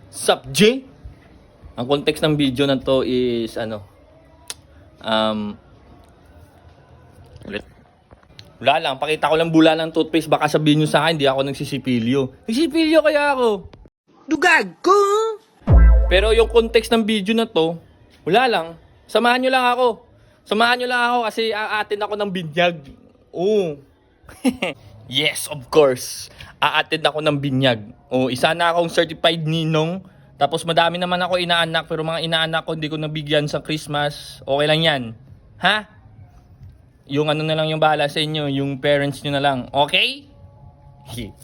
Sup, G? Ang context ng video na to is ulit. Wala lang, pakita ko lang bula ng toothpaste. Baka sabihin nyo sa akin, di ako nagsisipilyo. Nagsisipilyo kaya ako. Dugag ko! Pero yung context ng video na to, wala lang. Samahan nyo lang ako. Samahan nyo lang ako kasi aatin ako ng binyag. Oo. Yes, of course. Aatin ako ng binyag. Isa na akong certified ninong. Tapos madami naman ako inaanak. Pero mga inaanak ko hindi ko nabigyan sa Christmas. Okay lang yan. Ha? Yung na lang yung bahala sa inyo. Yung parents nyo na lang. Okay?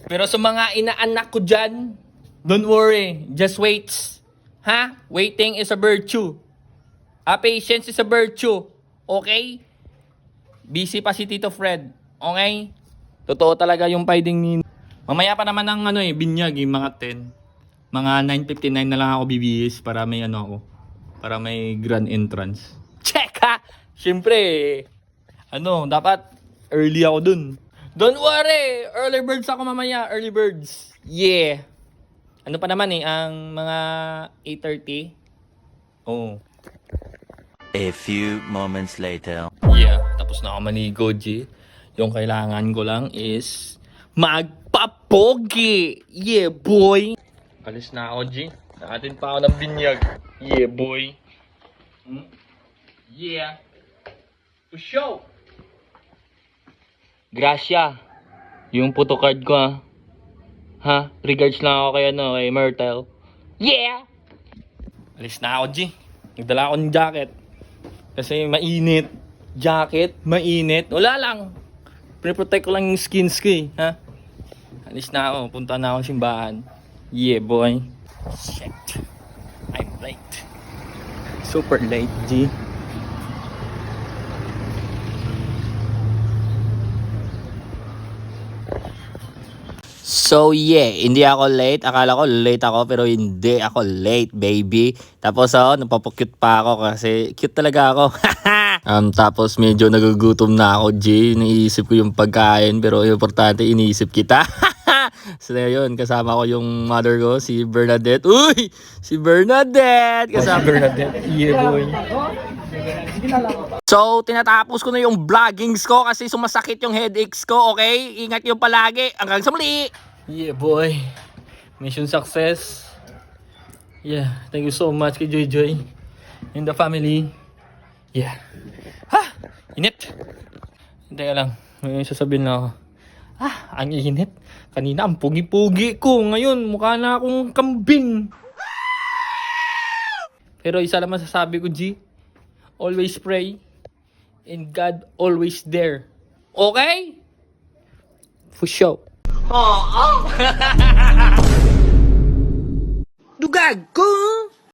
Pero sa mga inaanak ko dyan, don't worry. Just wait. Ha? Waiting is a virtue. Patience is a virtue. Okay? Busy pa si Tito Fred. Okay? Totoo talaga yung piding ni... Mamaya pa naman ang binyag, mga 10. Mga 9:59 na lang ako bibihis para may ako. Para may grand entrance. Check ha! Siyempre, dapat early ako dun. Don't worry! Early birds ako mamaya. Early birds. Yeah! Ano pa naman ang mga 8:30? Oh. A few moments later. Yeah, tapos na ako manigo, G. Yung kailangan ko lang is magpapogi. Yeah, boy. Alis na ako, G. Nakatin pa ako ng binyag. Yeah, boy. Yeah. To show. Gracia. Yung photocard ko, ha? Regards lang ako kay Myrtle. Yeah! Alis na ako, G. Nagdala ako ng jacket. Kasi mainit. Jacket, mainit. Wala lang. Piniprotect ko lang yung skins ko ha? Alis na ako. Punta na ako simbahan. Yeah, boy. Shit. I'm late. Super late, G. So yeah, hindi ako late. Akala ko late ako pero hindi ako late, baby. Tapos napapakute pa ako kasi cute talaga ako. Tapos medyo nagugutom na ako, G. Iniisip ko yung pagkain pero importante iniisip kita. So yun, kasama ko yung mother ko, si Bernadette. Uy! Si Bernadette! Kasama Si Bernadette. Yeah, boy. So, tinatapos ko na yung vloggings ko kasi sumasakit yung headaches ko, okay? Ingat yung palagi. Hanggang sa muli! Yeah, boy. Mission success. Yeah, thank you so much kay Joy Joy and the family. Yeah. Ha! Init! Teka lang, may sasabihin na ako. Ang init. Kanina ang pugi-pugi ko. Ngayon, mukha na akong kambing. Pero isa lang masasabi ko, G. Always pray. And God always there. Okay? For sure. Dugag ko!